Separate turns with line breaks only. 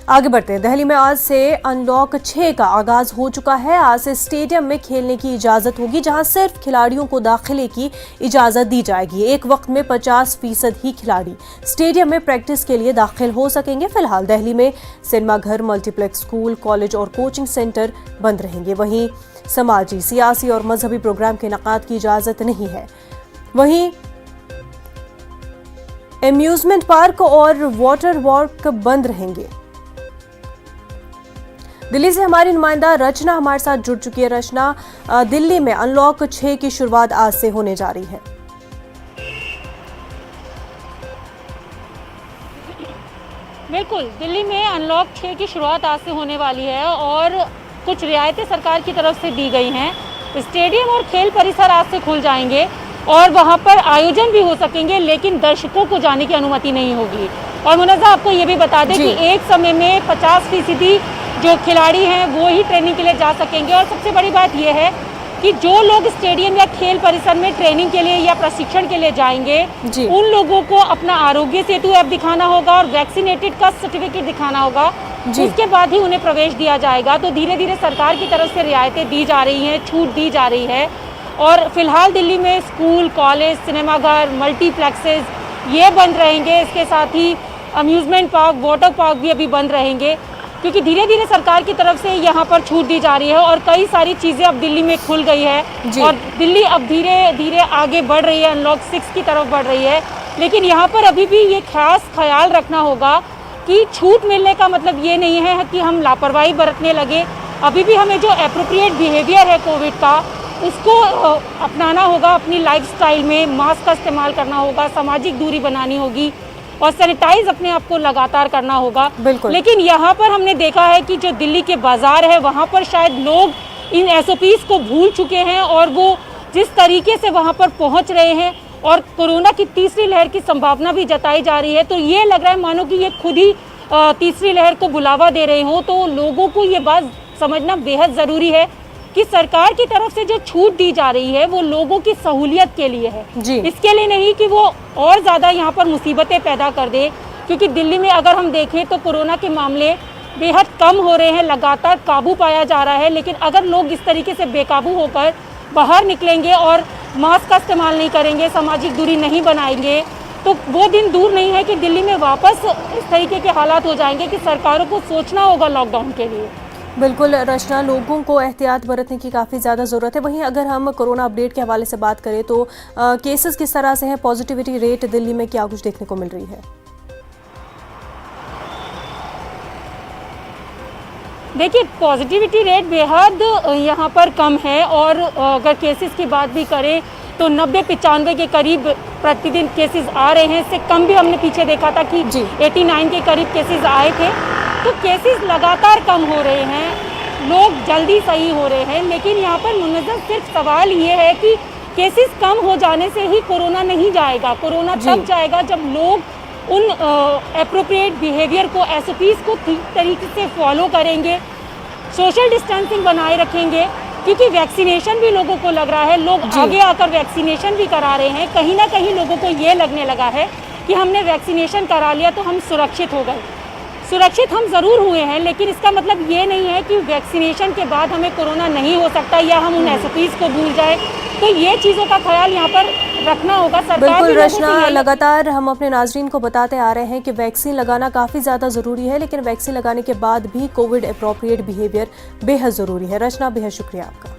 आगे बढ़ते हैं। दिल्ली में आज से अनलॉक 6 का आगाज हो चुका है। आज से स्टेडियम में खेलने की इजाजत होगी, जहां सिर्फ खिलाड़ियों को दाखिले की इजाजत दी जाएगी। एक वक्त में 50% ही खिलाड़ी स्टेडियम में प्रैक्टिस के लिए दाखिल हो सकेंगे। फिलहाल दिल्ली में सिनेमाघर, मल्टीप्लेक्स, स्कूल, कॉलेज और कोचिंग सेंटर बंद रहेंगे। वहीं समाजी, सियासी और मजहबी प्रोग्राम के इनेकाद की इजाजत नहीं है। वहीं एम्यूजमेंट पार्क और वाटर वॉक बंद रहेंगे। दिल्ली से हमारी नुमाइंदा रचना हमारे साथ जुड़ चुकी है। रचना, दिल्ली में अनलॉक 6 की शुरुआत आज से होने जा रही है।
बिल्कुल, दिल्ली में अनलॉक 6 की शुरुआत आज से होने वाली है और कुछ रियायतें सरकार की तरफ से दी गई हैं। स्टेडियम और खेल परिसर आज से खुल जाएंगे और वहां पर आयोजन भी हो सकेंगे, लेकिन दर्शकों को जाने की अनुमति नहीं होगी। और मुनज़्ज़ा, आपको ये भी बता दें कि एक समय में 50% जो खिलाड़ी हैं वो ही ट्रेनिंग के लिए जा सकेंगे। और सबसे बड़ी बात यह है कि जो लोग स्टेडियम या खेल परिसर में ट्रेनिंग के लिए या प्रशिक्षण के लिए जाएंगे, उन लोगों को अपना आरोग्य सेतु ऐप दिखाना होगा और वैक्सीनेटेड का सर्टिफिकेट दिखाना होगा। उसके बाद ही उन्हें प्रवेश दिया जाएगा। तो धीरे धीरे सरकार की तरफ से रियायतें दी जा रही हैं, छूट दी जा रही है। और फिलहाल दिल्ली में स्कूल, कॉलेज, सिनेमाघर, मल्टीप्लेक्सेस ये बंद रहेंगे। इसके साथ ही अम्यूजमेंट पार्क, वाटर पार्क भी अभी बंद रहेंगे, क्योंकि धीरे धीरे सरकार की तरफ से यहाँ पर छूट दी जा रही है और कई सारी चीज़ें अब दिल्ली में खुल गई है और दिल्ली अब धीरे धीरे आगे बढ़ रही है, अनलॉक 6 की तरफ बढ़ रही है। लेकिन यहाँ पर अभी भी ये खास ख्याल रखना होगा कि छूट मिलने का मतलब ये नहीं है कि हम लापरवाही बरतने लगे। अभी भी हमें जो एप्रोप्रिएट बिहेवियर है कोविड का, उसको अपनाना होगा। अपनी लाइफस्टाइल में मास्क का इस्तेमाल करना होगा, सामाजिक दूरी बनानी होगी और सैनिटाइज अपने आप को लगातार करना होगा। लेकिन यहाँ पर हमने देखा है कि जो दिल्ली के बाजार है वहाँ पर शायद लोग इन SOPs को भूल चुके हैं और वो जिस तरीके से वहाँ पर पहुँच रहे हैं और कोरोना की तीसरी लहर की संभावना भी जताई जा रही है, तो ये लग रहा है मानो कि ये खुद ही तीसरी लहर को बुलावा दे रहे हो। तो लोगों को ये बात समझना बेहद ज़रूरी है कि सरकार की तरफ से जो छूट दी जा रही है वो लोगों की सहूलियत के लिए है, इसके लिए नहीं कि वो और ज़्यादा यहाँ पर मुसीबतें पैदा कर दे। क्योंकि दिल्ली में अगर हम देखें तो कोरोना के मामले बेहद कम हो रहे हैं, लगातार काबू पाया जा रहा है। लेकिन अगर लोग इस तरीके से बेकाबू होकर बाहर निकलेंगे और मास्क का इस्तेमाल नहीं करेंगे, सामाजिक दूरी नहीं बनाएंगे, तो वो दिन दूर नहीं है कि दिल्ली में वापस इस तरीके के हालात हो जाएंगे कि सरकारों को सोचना होगा लॉकडाउन के लिए।
बिल्कुल रचना, लोगों को एहतियात बरतने की काफ़ी ज़्यादा ज़रूरत है। वहीं अगर हम कोरोना अपडेट के हवाले से बात करें तो केसेस किस तरह से हैं, पॉजिटिविटी रेट दिल्ली में क्या कुछ देखने को मिल रही है?
देखिए, पॉजिटिविटी रेट बेहद यहाँ पर कम है और अगर केसेस की बात भी करें तो 90-95 के करीब प्रतिदिन केसेस आ रहे हैं। इससे कम भी हमने पीछे देखा था कि 89 के करीब केसेस आए थे। तो केसेस लगातार कम हो रहे हैं, लोग जल्दी सही हो रहे हैं। लेकिन यहाँ पर मुनज़्ज़र सिर्फ सवाल ये है कि केसेस कम हो जाने से ही कोरोना नहीं जाएगा। कोरोना तब जाएगा जब लोग उन एप्रोप्रिएट बिहेवियर को, SOPs को ठीक तरीके से फॉलो करेंगे, सोशल डिस्टेंसिंग बनाए रखेंगे। क्योंकि वैक्सीनेशन भी लोगों को लग रहा है, लोग आगे आकर वैक्सीनेशन भी करा रहे हैं। कहीं ना कहीं लोगों को ये लगने लगा है कि हमने वैक्सीनेशन करा लिया तो हम सुरक्षित हो गए। सुरक्षित हम ज़रूर हुए हैं, लेकिन इसका मतलब ये नहीं है कि वैक्सीनेशन के बाद हमें कोरोना नहीं हो सकता या हम उन SOPs को भूल जाए। तो ये चीज़ों का ख्याल यहाँ पर रखना होगा सरकार।
बिल्कुल रचना, लगातार हम अपने नाजरीन को बताते आ रहे हैं कि वैक्सीन लगाना काफ़ी ज़्यादा ज़रूरी है, लेकिन वैक्सीन लगाने के बाद भी कोविड एप्रोप्रिएट बिहेवियर बेहद ज़रूरी है। रचना, बेहद शुक्रिया आपका।